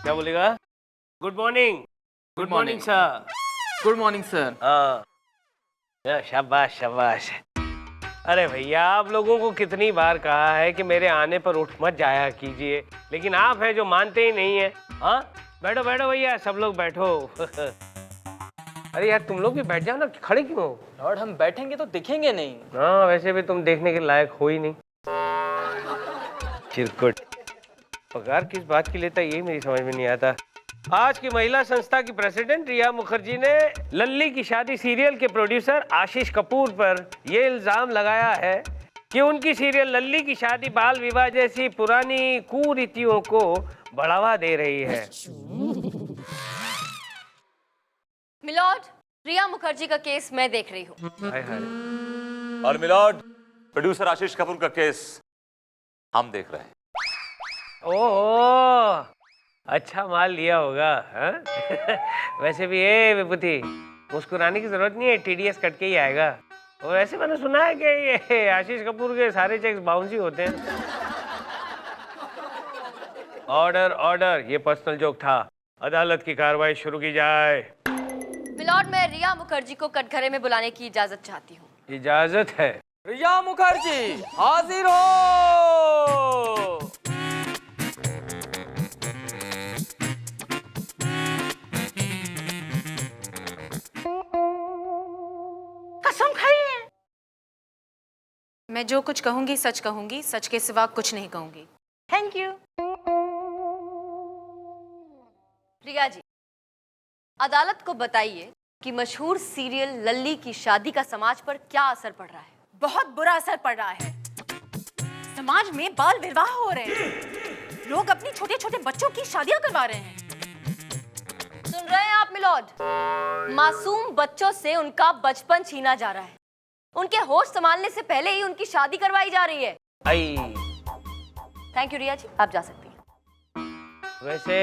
क्या बोलेगा? Good morning. Good morning sir. Good morning sir. हाँ, शाबाश शाबाश। अरे भैया, आप लोगों को कितनी बार कहा है कि मेरे आने पर उठ मत जाया कीजिए, लेकिन आप हैं जो मानते ही नहीं है। हाँ, बैठो बैठो भैया, सब लोग बैठो। अरे यार, तुम लोग भी बैठ जाओ ना, खड़े क्यों हो? लॉर्ड, हम बैठेंगे तो दिखेंगे नहीं। हाँ, वैसे भी तुम देखने के लायक हो ही नहीं। चिरकुट। पगार किस बात की लेता है, यही मेरी समझ में नहीं आता। आज की महिला संस्था की प्रेसिडेंट रिया मुखर्जी ने लल्ली की शादी सीरियल के प्रोड्यूसर आशीष कपूर पर यह इल्जाम लगाया है कि उनकी सीरियल लल्ली की शादी बाल विवाह जैसी पुरानी कुरीतियों को बढ़ावा दे रही है। मिलॉर्ड, रिया मुखर्जी का केस मैं देख रही हूँ। हाय हाय। और मिलॉर्ड, प्रोड्यूसर आशीष कपूर का केस हम देख रहे हैं। ओह, अच्छा माल लिया होगा। हाँ? वैसे भी विभूति, मुस्कुराने की जरूरत नहीं है, टीडीएस कट के ही आएगा। और ऐसे मैंने सुना है कि ये आशीष कपूर के सारे चेक्स बाउंस ही होते हैं। ऑर्डर ऑर्डर, ये पर्सनल जोक था। अदालत की कार्रवाई शुरू की जाए। मिलॉर्ड, मैं रिया मुखर्जी को कटघरे में बुलाने की इजाजत चाहती हूँ। इजाजत है। रिया मुखर्जी हाजिर हो। कसम खाई है। मैं जो कुछ कहूंगी सच कहूंगी, सच के सिवा कुछ नहीं कहूंगी। Thank you. रिया जी, अदालत को बताइए कि मशहूर सीरियल लल्ली की शादी का समाज पर क्या असर पड़ रहा है। बहुत बुरा असर पड़ रहा है। समाज में बाल विवाह हो रहे हैं। लोग अपनी छोटे छोटे बच्चों की शादियां करवा रहे हैं। सुन रहे हैं आप मिलॉर्ड? मासूम बच्चों से उनका बचपन छीना जा रहा है। उनके होश संभालने से पहले ही उनकी शादी करवाई जा रही है। आई। थैंक यू रिया जी, आप जा सकती हैं। वैसे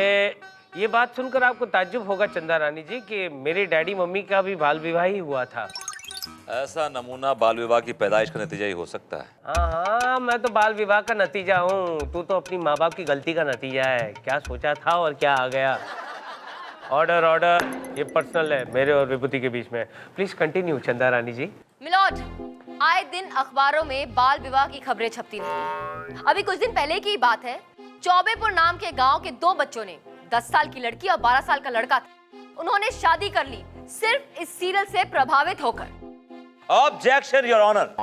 ये बात सुनकर आपको ताज्जुब होगा चंदा रानी जी कि मेरे डैडी मम्मी का भी बाल विवाह ही हुआ था। ऐसा नमूना बाल विवाह की पैदाइश का नतीजा ही हो सकता है। हाँ हाँ, मैं तो बाल विवाह का नतीजा हूँ। तू तो अपनी माँ बाप की गलती का नतीजा है। क्या सोचा था और क्या आ गया। ऑर्डर ऑर्डर, ये पर्सनल है मेरे और विभूति के बीच में। प्लीज कंटिन्यू चंदा रानी जी। मिलॉर्ड, आए दिन अखबारों में बाल विवाह की खबरें छपती रहती हैं। अभी कुछ दिन पहले की बात है, चौबेपुर नाम के गांव के दो बच्चों ने, 10 साल की लड़की और 12 साल का लड़का था, उन्होंने शादी कर ली सिर्फ इस सीरियल से प्रभावित होकर। Objection your honour.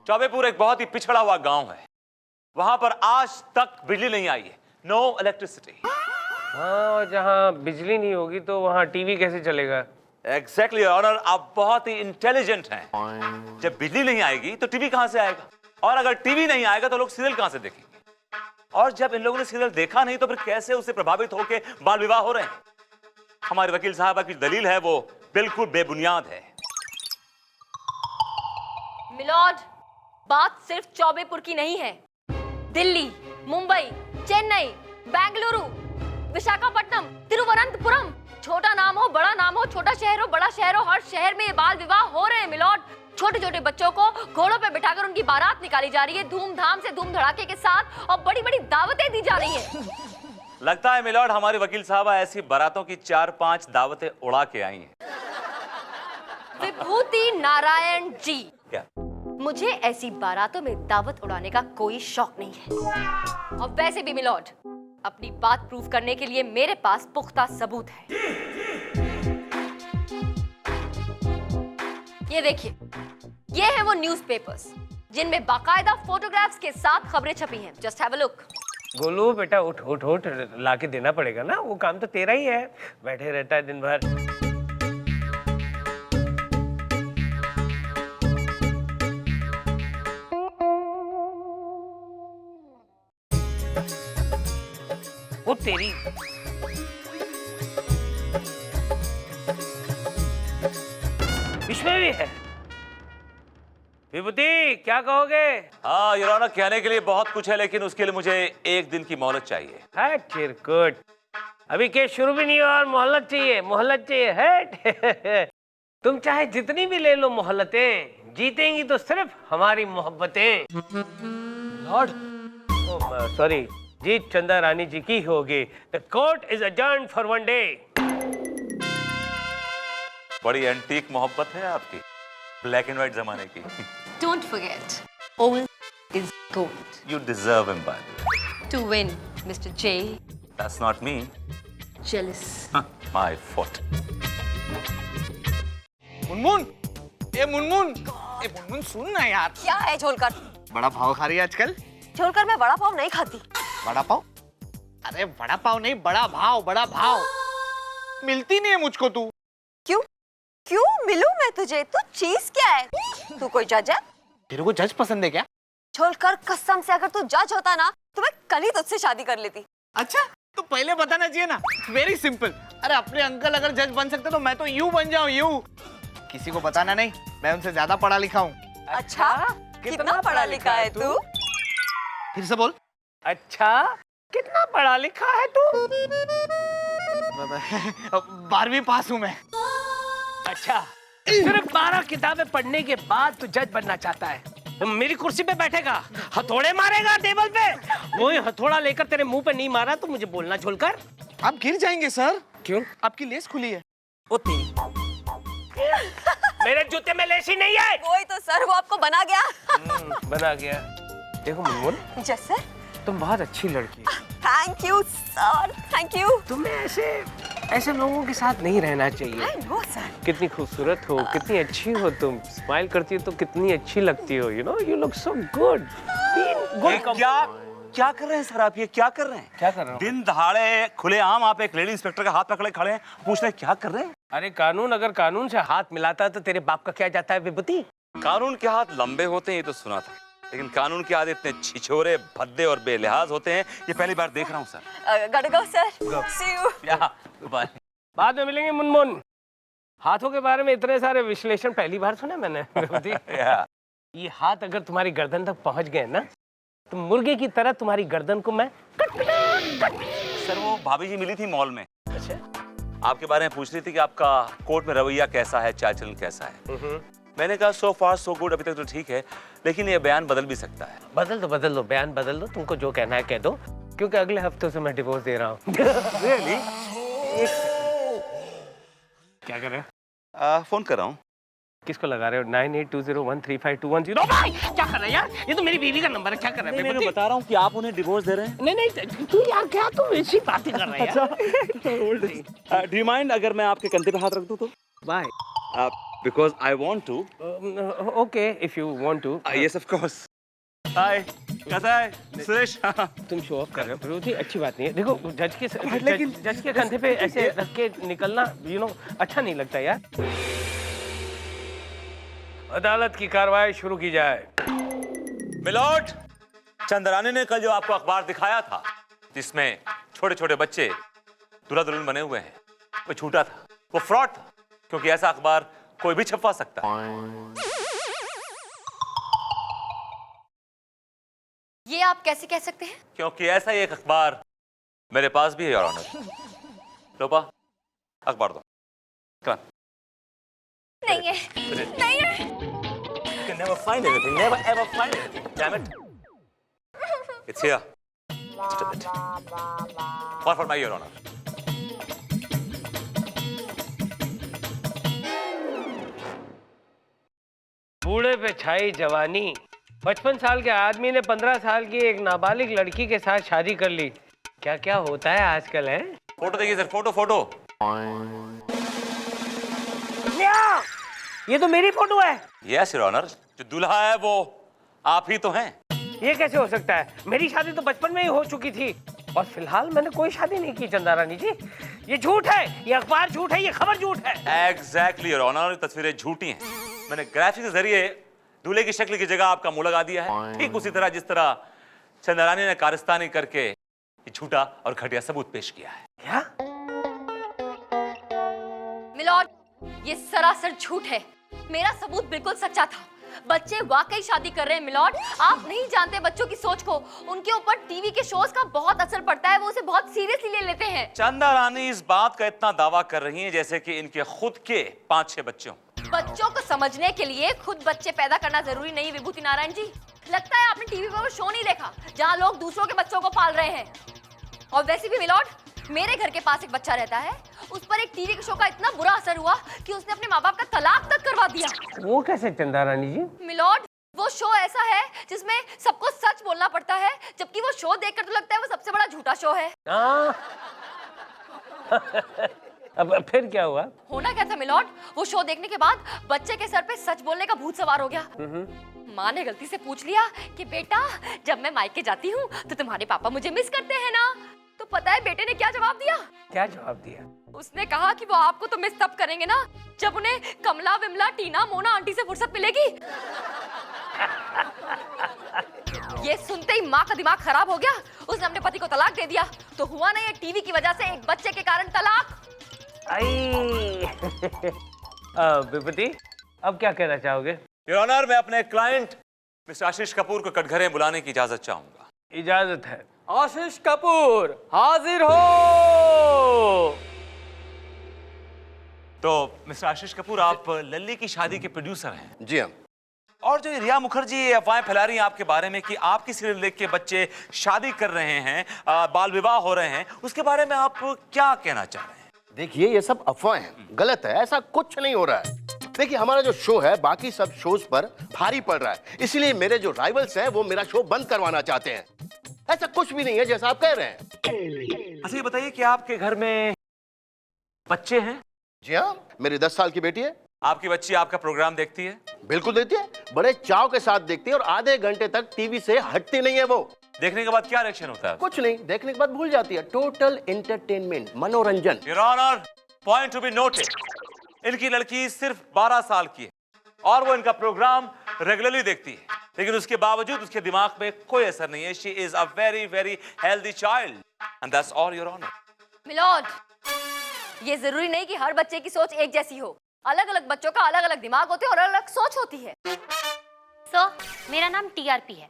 चौबेपुर एक बहुत ही पिछड़ा हुआ गांव है। वहां पर आज तक बिजली नहीं आई है। No electricity. हाँ, और जहाँ बिजली नहीं होगी तो वहाँ टीवी कैसे चलेगा? एग्जैक्टली योर ऑनर, आप बहुत ही इंटेलिजेंट हैं। जब बिजली नहीं आएगी तो टीवी कहां से आएगा, और अगर टीवी नहीं आएगा तो लोग सीरियल कहां से देखेंगे, और जब इन लोगों ने सीरियल देखा नहीं तो फिर कैसे उससे प्रभावित होकर बाल विवाह हो रहे हैं। हमारे वकील साहबा की दलील है वो बिल्कुल बेबुनियाद है। मिलॉर्ड, बात सिर्फ चौबेपुर की नहीं है। दिल्ली, मुंबई, चेन्नई, बेंगलुरु, विशाखापट्टनम, तिरुवनंतपुरम, छोटा नाम हो बड़ा नाम हो, छोटा शहर हो बड़ा शहर हो, हर शहर में ये बाल विवाह हो रहे हैं मिलॉर्ड। छोटे छोटे बच्चों को घोड़ों पे बिठाकर उनकी बारात निकाली जा रही है, धूमधाम से, धूम धड़ाके के साथ, और बड़ी बड़ी दावतें दी जा रही है। लगता है मिलॉर्ड हमारे वकील साहबा ऐसी बारातों की 4-5 दावतें उड़ा के आई हैं। विभूति नारायण जी, क्या? मुझे ऐसी बारातों में दावत उड़ाने का कोई शौक नहीं है। और वैसे भी मिलॉर्ड, अपनी बात प्रूव करने के लिए मेरे पास पुख्ता सबूत है। ये देखिए, ये है वो न्यूज़पेपर्स जिनमें बाकायदा फोटोग्राफ्स के साथ खबरें छपी हैं। Just have a look. Golu बेटा, उठ उठ उठ, लाके देना पड़ेगा ना, वो काम तो तेरा ही है। बैठे रहता है दिन भर। वो तेरी। इसमें भी है। विभूति, क्या कहोगे? हाँ योर ऑनर, कहने के लिए बहुत कुछ है, लेकिन उसके लिए मुझे 1 दिन की मोहलत चाहिए। है चिरकुट, अभी केस शुरू भी नहीं हुआ और मोहलत चाहिए? मोहलत चाहिए है? तुम चाहे जितनी भी ले लो मोहलतें, जीतेंगी तो सिर्फ हमारी मोहब्बतें। लॉर्ड, सॉरी, जीत चंदा रानी जी की होगी। The court is adjourned for 1 day. बड़ी एंटीक मोहब्बत है आपकी, ब्लैक एंड व्हाइट जमाने की। Don't forget, old is gold. You deserve him, by the way. To win, Mr. J. That's not me. Jealous. My foot. Munmun, ए मुनमुन सुन ना यार। क्या है झोलकर? बड़ा पाव खा रही है आजकल? झोलकर मैं बड़ा पाव नहीं खाती। बड़ा पाव? अरे बड़ा पाव नहीं, बड़ा भाव। मिलती नहीं है मुझको तू। क्यों मिलूं मैं तुझे? तू चीज क्या है? तू कोई जज है? तेरे को जज पसंद है क्या? झोलकर कसम से अगर तू जज होता ना तो मैं कल ही तुझसे शादी कर लेती। अच्छा, तो पहले बताना चाहिए ना। Very simple. अरे अपने अंकल अगर जज बन सकते तो मैं तो यूं बन जाऊं, यूं। किसी को बताना नहीं, मैं उनसे ज्यादा पढ़ा लिखा हूँ। अच्छा, कितना पढ़ा लिखा है तू? फिर से बोल। अच्छा, कितना पढ़ा लिखा है तू? 12वीं पास हूँ मैं। अच्छा, सिर्फ 12 किताबें पढ़ने के बाद तू जज बनना चाहता है? तो मेरी कुर्सी पे बैठेगा, हथौड़े मारेगा टेबल पे। वही हथौड़ा लेकर तेरे मुंह पे नहीं मारा तो मुझे बोलना झोलकर। आप गिर जाएंगे सर। क्यों? आपकी लेस खुली है। वो तेरी मेरे जूते में लेसी नहीं है। वही तो सर, वो आपको बना गया। बना गया। देखो मुनमुन, यस सर। तुम बहुत अच्छी लड़की हो। Thank you sir, thank you. तुम्हें ऐसे लोगों के साथ नहीं रहना चाहिए। I know sir. कितनी खूबसूरत हो, कितनी अच्छी हो तुम। स्माइल करती हो तो कितनी अच्छी लगती हो। You know, you look so good. क्या कर रहे हैं सर आप? ये क्या कर रहे हैं? क्या कर रहा हूँ? दिन दहाड़े खुलेआम आप एक लेडी इंस्पेक्टर का हाथ पकड़े खड़े हैं, पूछ रहे हैं क्या कर रहे हैं? अरे कानून अगर कानून से हाथ मिलाता तो तेरे बाप का क्या जाता है विभूति? कानून के हाथ लंबे होते हैं ये तो सुना था, लेकिन कानून के हाथ इतने छिछोरे, भद्दे और बेलिहाज होते हैं ये पहली बार देख रहा हूँ sir. Got go sir. See you. Bye. बाद में मिलेंगे मुनमुन। हाथों के बारे में इतने सारे विश्लेषण पहली बार सुने मैंने विभूति। ये हाथ अगर तुम्हारी गर्दन तक पहुंच गए ना तो मुर्गे की तरह तुम्हारी गर्दन को मैं सर वो भाभी जी मिली थी मॉल में, अच्छा आपके बारे में पूछ रही थी कि आपका कोर्ट में रवैया कैसा है, चाल चलन कैसा है। मैंने कहा सो फार सो गुड, अभी तक तो ठीक है, लेकिन ये बयान बदल भी सकता है। बदल दो बयान बदल दो, तुमको जो कहना है कह दो, क्योंकि अगले हफ्ते से मैं डिवोर्स दे रहा हूँ। Really? क्या कर रहे हो? फोन कर रहा हूँ। किसको लगा रहे हो? 9820135210। भाई क्या कर रहे हैं यार? ये तो मेरी बीवी का नंबर है। क्या कर रहे हैं? मैं बता रहा हूँ कि आप उन्हें डिवोर्स दे रहे हैं। नहीं तू यार क्या तुम ऐसी बातें कर रहे हैं? डू यू माइंड अगर मैं आपके कंधे पे हाथ रख दूँ तो? Why? Because I want to. Okay, if you want to. Yes, of course. Hi. कैसा है सुरेश? तुम शो ऑफ कर रहे हो विरोधी, अच्छी बात नहीं है। देखो जज के कंधे पे ऐसे रख के निकलना अच्छा नहीं लगता यार। अदालत की कार्रवाई शुरू की जाए। मिलॉर्ड, चंद्रानी ने कल जो आपको अखबार दिखाया था जिसमें छोटे छोटे बच्चे दूल्हा दुल्हन बने हुए हैं, वो झूठा था, वो फ्रॉड था, क्योंकि ऐसा अखबार कोई भी छपवा सकता है। ये आप कैसे कह सकते हैं? क्योंकि ऐसा ही एक अखबार मेरे पास भी है योर ऑनर। लोपा अखबार दो। Come on. नहीं है, नहीं है। You can never find anything. Never ever find anything. Damn it. It's here. Just a bit. One for my your honor. बूढ़े पे छाई जवानी। 55 साल के आदमी ने 15 साल की एक नाबालिग लड़की के साथ शादी कर ली। क्या क्या होता है आजकल है? फोटो देखिए सर, फोटो। ये तो मेरी फोटो है। Yes, your honor. जो दूल्हा है वो आप ही तो हैं। ये कैसे हो सकता है? मेरी शादी तो बचपन में ही हो चुकी थी और फिलहाल मैंने कोई शादी नहीं की चंदा रानी जी। ये झूठ है, ये अखबार झूठ है, ये खबर झूठ है। Exactly, your honor. तस्वीरें झूठी हैं। मैंने ग्राफिक्स के जरिए दूल्हे की शक्ल की जगह आपका मुंह लगा दिया है, ठीक उसी तरह जिस तरह चंद्रानी ने कारस्तानी करके ये झूठा और घटिया सबूत पेश किया है। क्या? मिलॉर्ड, ये सरासर झूठ है। मेरा सबूत बिल्कुल सच्चा था। बच्चे वाकई शादी कर रहे हैं मिलॉर्ड। आप नहीं जानते बच्चों की सोच को। उनके ऊपर टीवी के शोज का बहुत असर पड़ता है, वो उसे बहुत सीरियसली ले लेते हैं। चंदा रानी इस बात का इतना दावा कर रही हैं जैसे कि इनके खुद के 5-6 बच्चे हों। बच्चों को समझने के लिए खुद बच्चे पैदा करना जरूरी नहीं विभूति नारायण जी। लगता है आपने टीवी पर वो शो नहीं देखा जहाँ लोग दूसरों के बच्चों को पाल रहे हैं। और वैसे भी मिलॉर्ड, मेरे घर के पास एक बच्चा रहता है, उस पर एक टीवी के शो का इतना बुरा असर हुआ कि उसने अपने माँ बाप का तलाक तक करवा दिया। वो कैसे चंदा रानी जी? मिलॉर्ड, वो शो ऐसा है जिसमें सबको सच बोलना पड़ता है, जबकि वो शो देखकर तो लगता है वो सबसे बड़ा झूठा शो है। अब फिर क्या हुआ? होना क्या था मिलॉर्ड, वो शो देखने के बाद बच्चे के सर पे सच बोलने का भूत सवार हो गया। माँ ने गलती से पूछ लिया कि बेटा, जब मैं मायके जाती हूँ तो तुम्हारे पापा मुझे मिस करते हैं ना? तो पता है बेटे ने क्या जवाब दिया? क्या जवाब दिया? उसने कहा कि वो आपको तो मिस तब करेंगे ना जब उन्हें कमला, विमला, टीना, मोना आंटी से फुर्सत मिलेगी। ये सुनते ही माँ का दिमाग खराब हो गया। उसने अपने पति को तलाक दे दिया। तो हुआ ना ये टीवी की वजह से एक बच्चे के कारण तलाक। विभूति, अब क्या कहना चाहोगे? योर ऑनर, मैं अपने क्लाइंट मिस्टर आशीष कपूर को कटघरे बुलाने की इजाजत चाहूंगा। इजाजत है। आशीष कपूर हाजिर हो। तो मिस्टर आशीष कपूर, आप लल्ली की शादी के प्रोड्यूसर हैं। जी हाँ। और जो ये रिया मुखर्जी ये अफवाहें फैला रही हैं आपके बारे में कि आपकी सीरियल देख के बच्चे शादी कर रहे हैं, बाल विवाह हो रहे हैं, उसके बारे में आप क्या कहना चाह रहे हैं? देखिए, ये सब अफवाहें हैं, गलत है, ऐसा कुछ नहीं हो रहा है। देखिए, हमारा जो शो है बाकी सब शोज पर भारी पड़ रहा है, इसलिए मेरे जो राइवल्स हैं वो मेरा शो बंद करवाना चाहते हैं। ऐसा कुछ भी नहीं है जैसा आप कह रहे हैं। अच्छा, ये बताइए कि आपके घर में बच्चे हैं? जी हाँ, मेरी 10 साल की बेटी है। आपकी बच्ची आपका प्रोग्राम देखती है? बिल्कुल देखती है, बड़े चाव के साथ देखती है और आधे घंटे तक टीवी से हटती नहीं है वो। देखने के बाद क्या रिएक्शन होता है? कुछ नहीं, देखने के बाद भूल जाती है। टोटल एंटरटेनमेंट, मनोरंजन। Your honour, point to be noted, इनकी लड़की सिर्फ 12 साल की है और वो इनका प्रोग्राम रेगुलरली देखती है, लेकिन उसके बावजूद उसके दिमाग में कोई असर नहीं है। She is a very very healthy child and that's all your honour. Milord, ये जरूरी नहीं कि हर बच्चे की सोच एक जैसी हो। अलग अलग बच्चों का अलग अलग दिमाग होते हैं और अलग अलग सोच होती है। सर, मेरा नाम टीआरपी है,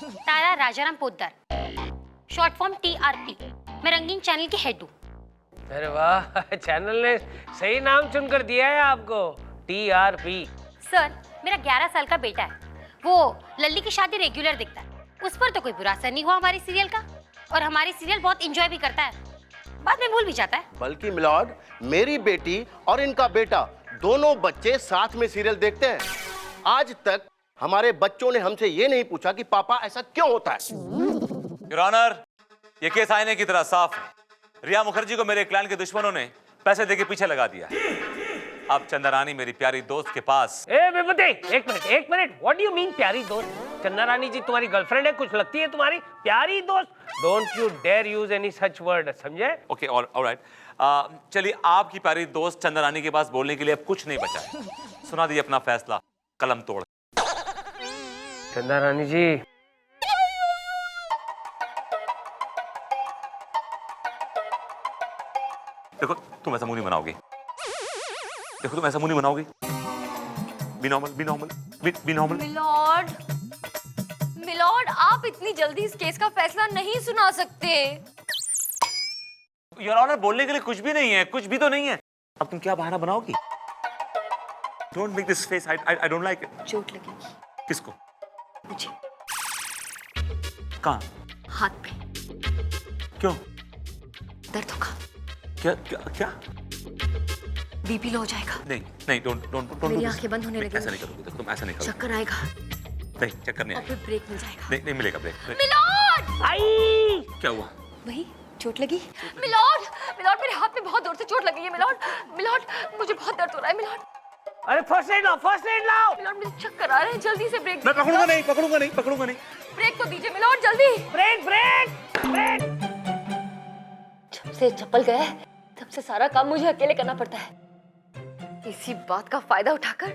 Tara Rajaram Poddar, short form TRP. मैं रंगीन चैनल की हेड हूँ। अरे वाह, चैनल ने सही नाम चुनकर दिया है आपको, टीआरपी। सर, मेरा 11 साल का बेटा है, वो लल्ली की शादी रेगुलर देखता है। उस पर तो कोई बुरा असर नहीं हुआ हमारी सीरियल का, और हमारी सीरियल बहुत इंजॉय भी करता है, बाद में भूल भी जाता है। बल्कि मिलॉर्ड, मेरी बेटी और इनका बेटा दोनों बच्चे साथ में सीरियल देखते हैं। आज तक हमारे बच्चों ने हमसे ये नहीं पूछा कि पापा ऐसा क्यों होता है। योर ऑनर, ये केस आईने की तरह साफ है। रिया मुखर्जी को मेरे क्लाइंट के दुश्मनों ने पैसे देके पीछे लगा दिया। अब चंदा रानी मेरी प्यारी दोस्त के पास। ए विभूति, एक minute, what do you mean प्यारी दोस्त? चंदा रानी जी तुम्हारी गर्लफ्रेंड है, कुछ लगती है तुम्हारी प्यारी दोस्त? Don't you dare use any such word, समझे? Okay, alright. चलिए, आपकी प्यारी दोस्त चंदा रानी के पास बोलने के लिए अब कुछ नहीं बचा है। सुना दिए अपना फैसला, कलम तोड़। चंदा रानी जी, देखो, तुम ऐसा मुंह नहीं बनाओगी। देखो, तुम ऐसा मुंह नहीं बनाओगी। Be normal, be normal, be normal. Milord, milord, आप इतनी जल्दी इस केस का फैसला नहीं सुना सकते। योर ऑनर, बोलने के लिए कुछ भी नहीं है, कुछ भी तो नहीं है। अब तुम क्या बहाना बनाओगी? Don't make this face, I don't like it. चोट लगेगी। किसको? मुझे। कहाँ? हाथ पे। क्यों? दर्द होगा। क्या क्या क्या? बीपी लो हो जाएगा। नहीं, डोंट। मेरी आंखें बंद होने लगेंगी। ऐसा नहीं करोगे, देखो, तुम ऐसा नहीं करोगे। चक्कर आएगा नहीं, चक्कर नहीं और आएगा। फिर ब्रेक मिल जाएगा। नहीं मिलेगा ब्रेक। मिलॉर्ड, आई क्या हुआ? वही चोट लगी। मिलॉर्ड, मिलॉर्ड, मेरे हाथ में बहुत जोर से चोट लगी है। मिलॉर्ड, मिलॉर्ड, मुझे बहुत दर्द हो रहा है। मिलॉर्ड, अरे फर्स्ट एड लाओ, फर्स्ट एड लाओ। मिलॉर्ड, मुझे चक्कर आ रहे हैं, जल्दी से ब्रेक। मैं पकड़ूंगा नहीं। ब्रेक तो दीजिए मिलॉर्ड, जल्दी। ब्रेक। जब से चप्पल गया है तब से सारा काम मुझे अकेले करना पड़ता है। इसी बात का फायदा उठाकर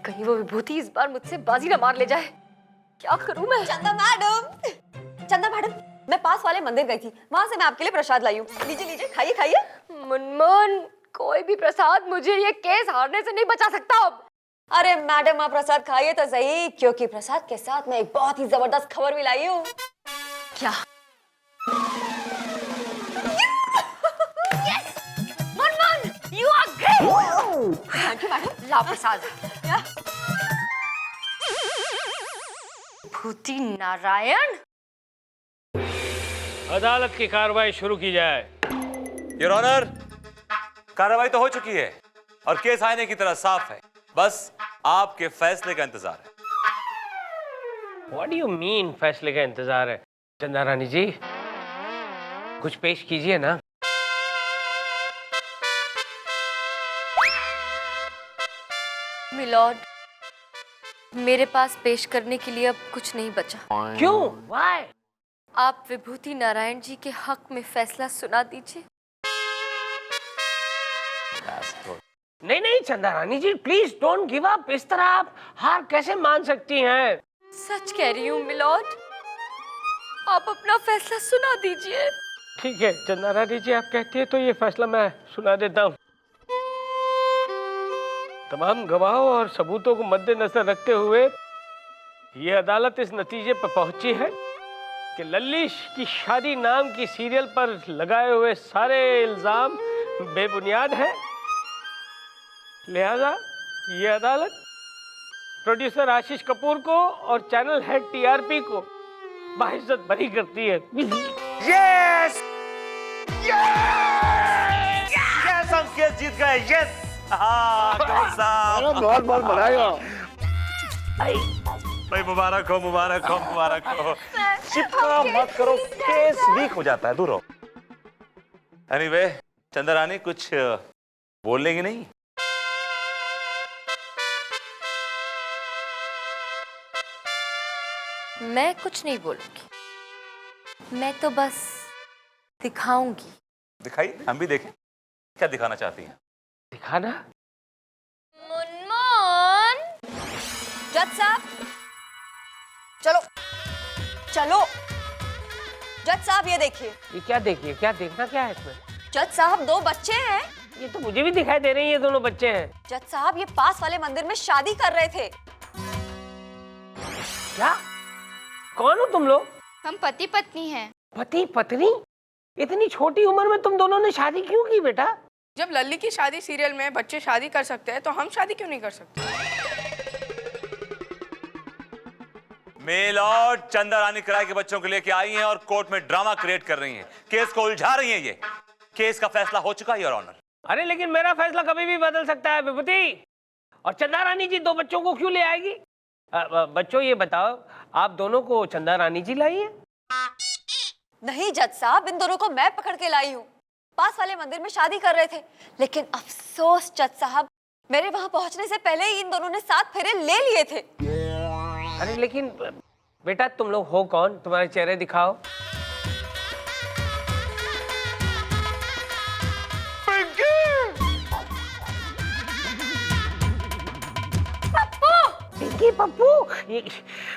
कहीं वो विभूति इस बार मुझसे बाजी न मार ले जाए। क्या करूं मैं? चंदा मैडम, मैं पास वाले मंदिर गई थी, वहाँ से मैं आपके लिए प्रसाद लाई हूँ। लीजिए, खाइए। मुनमुन, कोई भी प्रसाद मुझे ये केस हारने से नहीं बचा सकता अब। अरे मैडम, आप प्रसाद खाइए तो सही, क्योंकि प्रसाद के साथ मैं एक बहुत ही जबरदस्त खबर भी लाई हूँ। क्या? Munmun, you are great. Thank you madam. ला प्रसाद। विभूति नारायण। अदालत की कार्रवाई शुरू की जाए। योर ऑनर, कार्रवाई तो हो चुकी है और केस आईने की तरह साफ है। बस आपके फैसले का इंतजार है। What do you mean फैसले का इंतजार है? चंदा रानी जी, कुछ पेश कीजिए ना। मिलॉर्ड, मेरे पास पेश करने के लिए अब कुछ नहीं बचा। क्यों? Why? आप विभूति नारायण जी के हक में फैसला सुना दीजिए। नहीं नहीं चंदा रानी जी, प्लीज डोंट गिव अप। इस तरह आप हार कैसे मान सकती हैं? सच कह रही हूँ मिलॉर्ड, आप अपना फैसला सुना दीजिए। ठीक है चंदा रानी जी, आप कहती है तो ये फैसला मैं सुना देता हूँ। तमाम गवाहों और सबूतों को मद्देनजर रखते हुए ये अदालत इस नतीजे पर पहुंची है कि लल्ली की शादी नाम की सीरियल पर लगाए हुए सारे इल्जाम बेबुनियाद हैं। लिहाजा ये अदालत प्रोड्यूसर आशीष कपूर को और चैनल हेड टीआरपी को बाइज्जत बरी करती है। यस यस, हम केस जीत गए। यस, हाँ कौन साहब, बहुत बहुत बधाई। भाई मुबारक हो, मुबारक हो, मुबारक हो। चिपका मत करो, केस लीक हो जाता है, दूर हो। एनीवे, चंदा रानी कुछ बोलने की नहीं? मैं कुछ नहीं बोलूंगी, मैं तो बस दिखाऊंगी। दिखाइए, हम भी देखें क्या दिखाना चाहती हैं। दिखाना? मुनमुन, जज साहब, चलो चलो। जज साहब ये देखिए। ये क्या देखिए? क्या देखना क्या है इसमें? जज साहब, दो बच्चे हैं। ये तो मुझे भी दिखाई दे रही है, ये दोनों बच्चे हैं। जज साहब, ये पास वाले मंदिर में शादी कर रहे थे। क्या? कौन हो तुम लोग? हम पति पत्नी हैं। पति पत्नी? इतनी छोटी उम्र में तुम दोनों ने शादी क्यों की बेटा? जब लल्ली की शादी सीरियल में बच्चे शादी कर सकते हैं तो हम शादी क्यों नहीं कर सकते? मेल और चंदा रानी किराए के बच्चों को लेके आई हैं और कोर्ट में ड्रामा क्रिएट कर रही हैं, केस को उलझा रही हैं। ये केस का फैसला हो चुका है योर ऑनर। अरे लेकिन मेरा फैसला कभी भी बदल सकता है विभूति। और चंदा रानी जी दो बच्चों को क्यों ले आएगी? बच्चों ये बताओ, आप दोनों को चंदा रानी जी लाई है? नहीं जज साहब, इन दोनों को मैं पकड़ के लाई हूँ। पास वाले मंदिर में शादी कर रहे थे, लेकिन अफसोस जज साहब, मेरे वहां पहुंचने से पहले ही इन दोनों ने 7 फेरे ले लिए थे। अरे लेकिन बेटा तुम लोग हो कौन? तुम्हारे चेहरे दिखाओ। पिंकी पप्पू,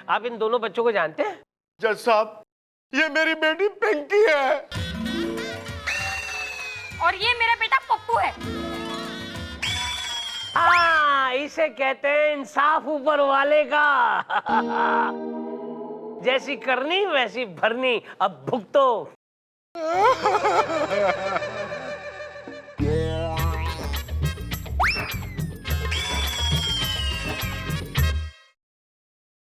आप इन दोनों बच्चों को जानते हैं? जज साहब, ये मेरी बेटी पिंकी है। और ये मेरा बेटा पप्पू है। हाँ, इसे कहते हैं इंसाफ ऊपर वाले का। जैसी करनी वैसी भरनी, अब भुगतो।